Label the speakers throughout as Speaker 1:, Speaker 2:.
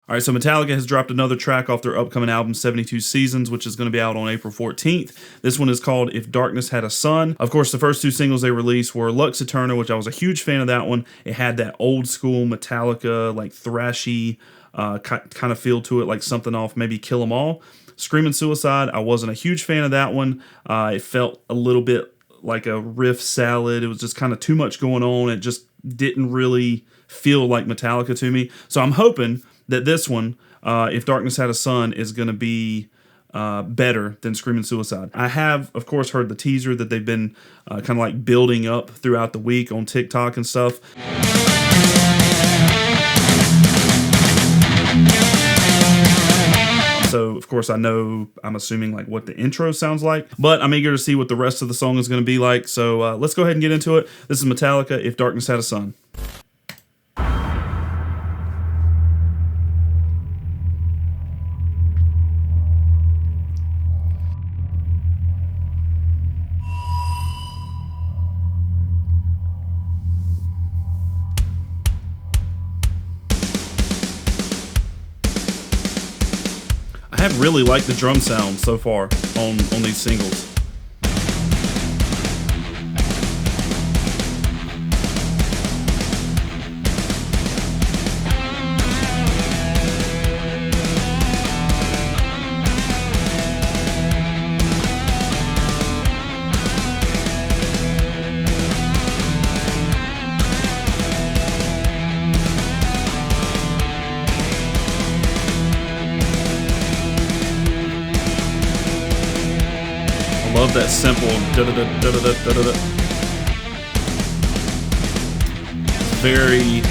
Speaker 1: All right, so Metallica has dropped another track off their upcoming album, 72 Seasons, which is going to be out on April 14th. This one is called If Darkness Had a Sun. Of course, the first two singles they released were Lux Eterna, which I was a huge fan of that one. It had that old school Metallica, like thrashy kind of feel to it, like something off maybe Kill 'Em All. Screaming Suicide, I wasn't a huge fan of that one. It felt a little bit like a riff salad. It was just kind of too much going on. It just didn't really feel like Metallica to me. So I'm hoping that this one, If Darkness Had a Sun, is going to be better than Screaming Suicide. I have, of course, heard the teaser that they've been kind of like building up throughout the week on TikTok and stuff. So, of course, I'm assuming like what the intro sounds like, but I'm eager to see what the rest of the song is going to be like. So let's go ahead and get into it. This is Metallica, If Darkness Had a Sun. I have really liked the drum sound so far on these singles. Love that simple da-da-da-da-da-da-da-da. Very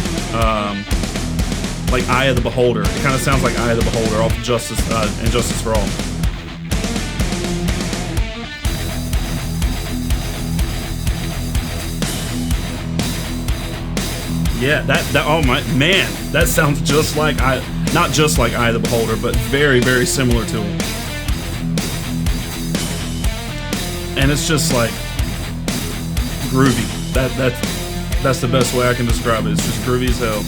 Speaker 1: like Eye of the Beholder. It kind of sounds like Eye of the Beholder off Justice and Justice for All. Yeah, that oh my man, that sounds just like not just like Eye of the Beholder, but very, very similar to it. And it's just like groovy. That's the best way I can describe it. It's just groovy as hell.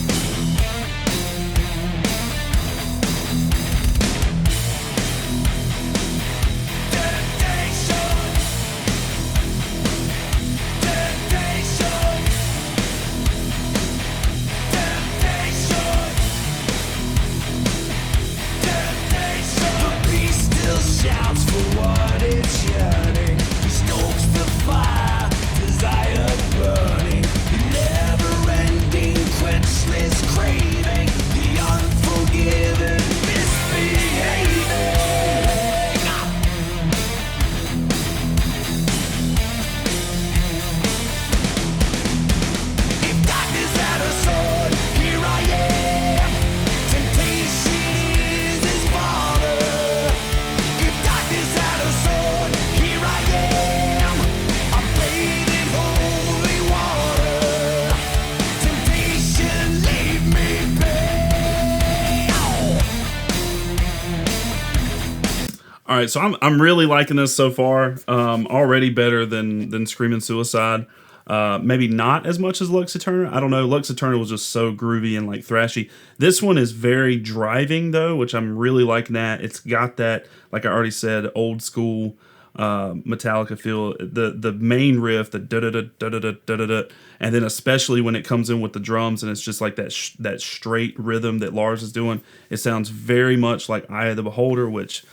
Speaker 1: All right, so I'm really liking this so far. Already better than Screaming Suicide. Maybe not as much as Lux Eterna. I don't know. Lux Eterna was just so groovy and like thrashy. This one is very driving though, which I'm really liking that. It's got that, like I already said, old school Metallica feel. The main riff, the da da da da da da da da, and then especially when it comes in with the drums and it's just like that straight rhythm that Lars is doing. It sounds very much like Eye of the Beholder, which.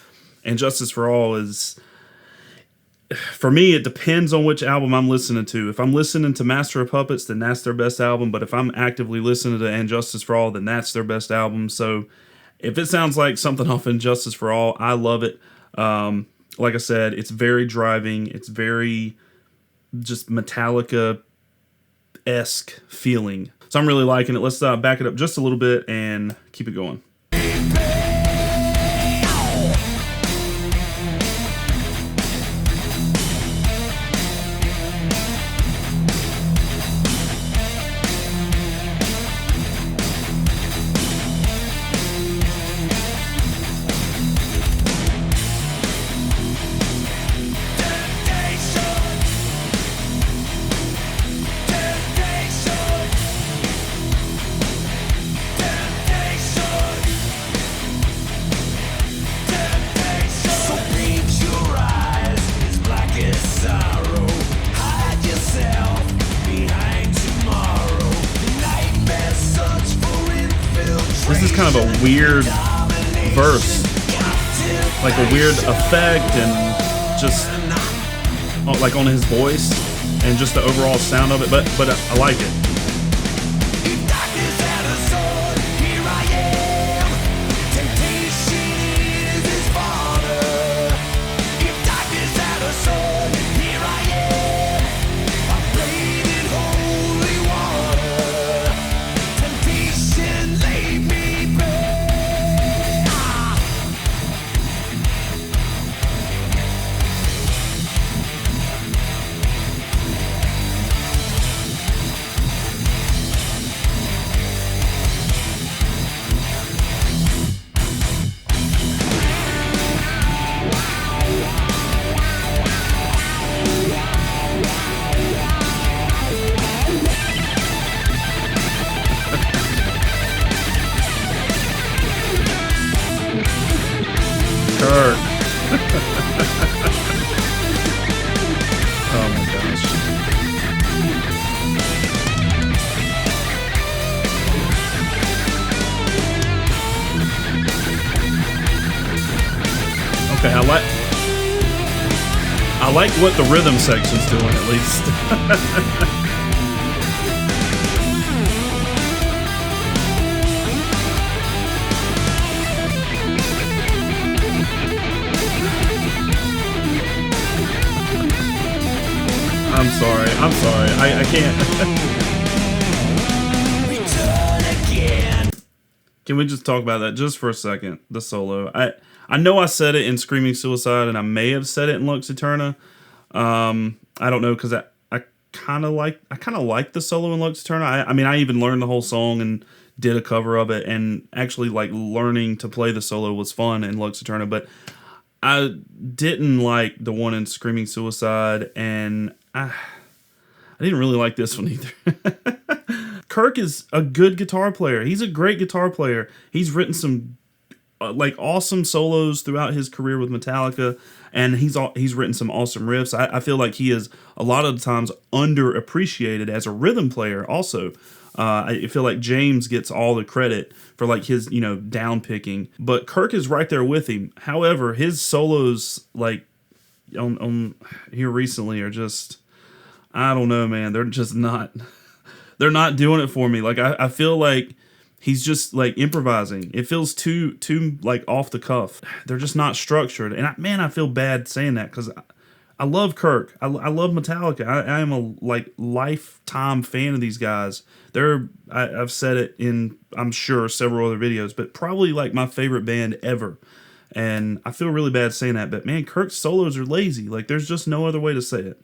Speaker 1: And Justice for All is, for me, it depends on which album I'm listening to. If I'm listening to Master of Puppets, then that's their best album. But if I'm actively listening to And Justice for All, then that's their best album. So if it sounds like something off In Justice for All, I love it. Like I said, it's very driving. It's very just Metallica-esque feeling. So I'm really liking it. Let's back it up just a little bit and keep it going. kind of a weird verse, like a weird effect, and just like on his voice and just the overall sound of it. But I like it. Kirk. Oh my gosh. Okay, I like what the rhythm section's doing at least. I'm sorry. I can't. Can we just talk about that just for a second? The solo. I know I said it in Screaming Suicide, and I may have said it in Lux Eterna. I don't know, because I kind of like the solo in Lux Eterna. I mean, I even learned the whole song and did a cover of it, and actually like learning to play the solo was fun in Lux Eterna. But I didn't like the one in Screaming Suicide, and I didn't really like this one either. Kirk is a good guitar player. He's a great guitar player. He's written some like awesome solos throughout his career with Metallica, and he's written some awesome riffs. I feel like he is a lot of the times underappreciated as a rhythm player also. I feel like James gets all the credit for like his, down picking, but Kirk is right there with him. However, his solos like on here recently are just, I don't know, man. They're just not, they're not doing it for me. Like I feel like he's just like improvising. It feels too like off the cuff. They're just not structured. And I feel bad saying that because I love Kirk. I love Metallica. I am a like lifetime fan of these guys. I've said it in, I'm sure, several other videos, but probably like my favorite band ever. And I feel really bad saying that, but man, Kirk's solos are lazy. Like there's just no other way to say it.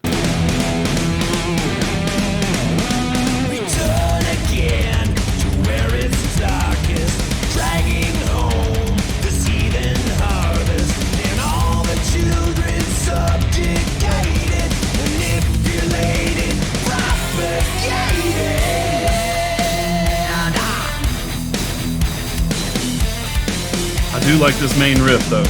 Speaker 1: I do like this main riff though.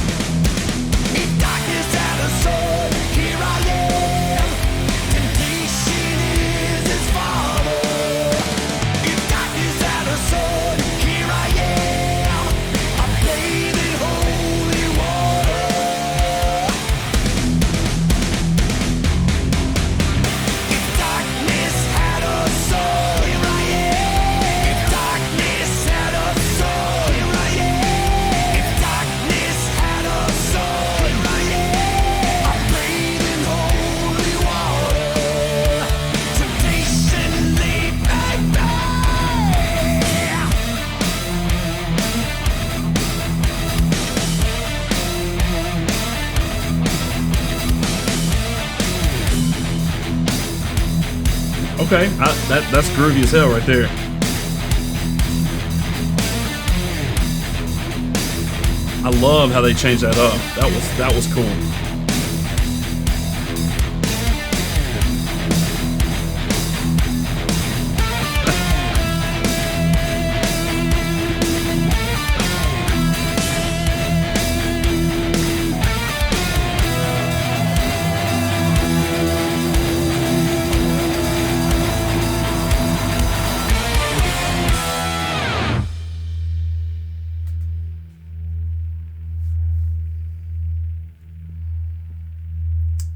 Speaker 1: Okay, that's groovy as hell right there. I love how they changed that up. That was cool.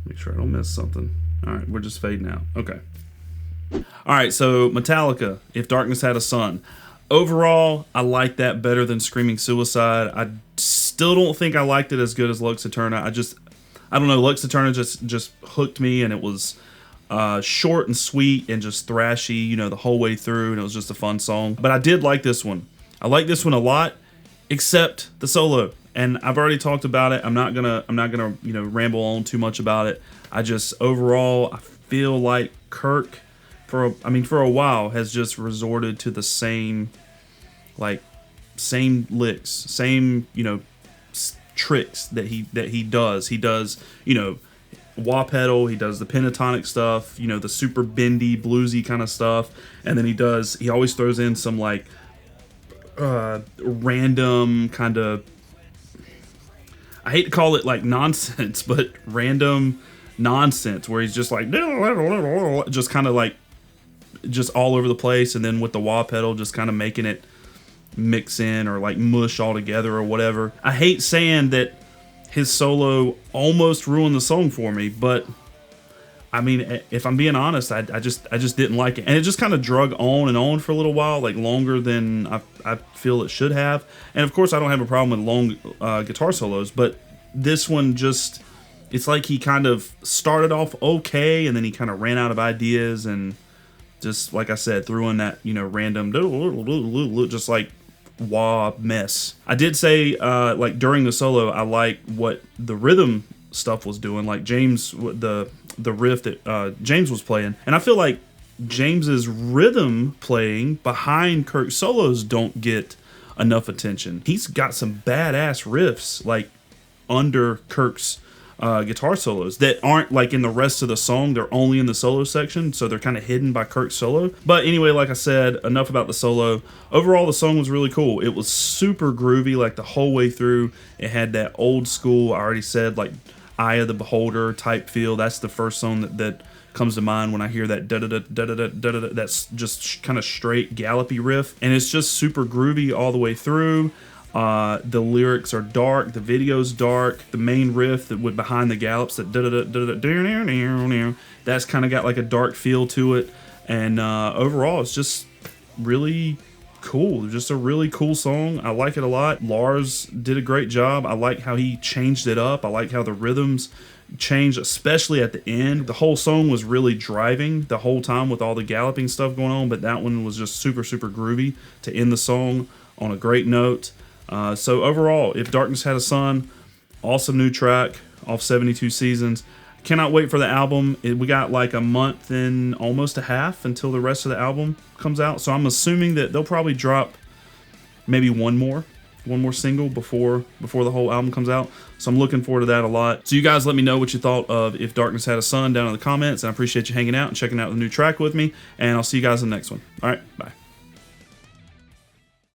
Speaker 1: Make sure I don't miss something. All right, we're just fading out. Okay. All right, so Metallica, If Darkness Had a Sun. Overall, I like that better than Screaming Suicide. I still don't think I liked it as good as Lux Eterna. I don't know, Lux Eterna just hooked me, and it was short and sweet and just thrashy, the whole way through, and it was just a fun song. But I did like this one. I like this one a lot, except the solo. And I've already talked about it. I'm not gonna ramble on too much about it. Overall, I feel like Kirk for a while has just resorted to the same licks, same tricks that he does. He does wah pedal, he does the pentatonic stuff, the super bendy bluesy kind of stuff, and then he always throws in some random kind of, I hate to call it like nonsense, but random nonsense where he's just like just kind of like just all over the place, and then with the wah pedal just kind of making it mix in or like mush all together or whatever. I hate saying that his solo almost ruined the song for me, but I mean, if I'm being honest, I just didn't like it, and it just kind of drug on and on for a little while, like longer than I feel it should have. And of course, I don't have a problem with long guitar solos, but this one just, it's like he kind of started off okay, and then he kind of ran out of ideas, and just like I said, threw in that random just like wah mess. I did say like during the solo, I like what the rhythm stuff was doing, like James, the riff that James was playing, and I feel like James's rhythm playing behind Kirk's solos don't get enough attention. He's got some badass riffs like under Kirk's guitar solos that aren't like in the rest of the song. They're only in the solo section, so they're kind of hidden by Kirk's solo. But anyway, like I said, enough about the solo. Overall, the song was really cool. It was super groovy, like the whole way through. It had that old school, I already said, like Eye of the Beholder type feel. That's the first song that comes to mind when I hear that da-da-da-da-da-da-da-da. That's just kind of straight gallopy riff, and it's just super groovy all the way through. The lyrics are dark, the video's dark, the main riff that would behind the gallops, that da-da-da-da-da-da, that's kind of got like a dark feel to it, and overall it's just really cool. Just a really cool song. I like it a lot. Lars did a great job. I like how he changed it up. I like how the rhythms changed, especially at the end. The whole song was really driving the whole time with all the galloping stuff going on, but that one was just super groovy to end the song on a great note. So overall, If Darkness Had a Sun, awesome new track off 72 Seasons. Cannot wait for the album. We got like a month and almost a half until the rest of the album comes out. So I'm assuming that they'll probably drop maybe one more single before the whole album comes out. So I'm looking forward to that a lot. So you guys let me know what you thought of If Darkness Had a Sun down in the comments. And I appreciate you hanging out and checking out the new track with me. And I'll see you guys in the next one. All right, bye.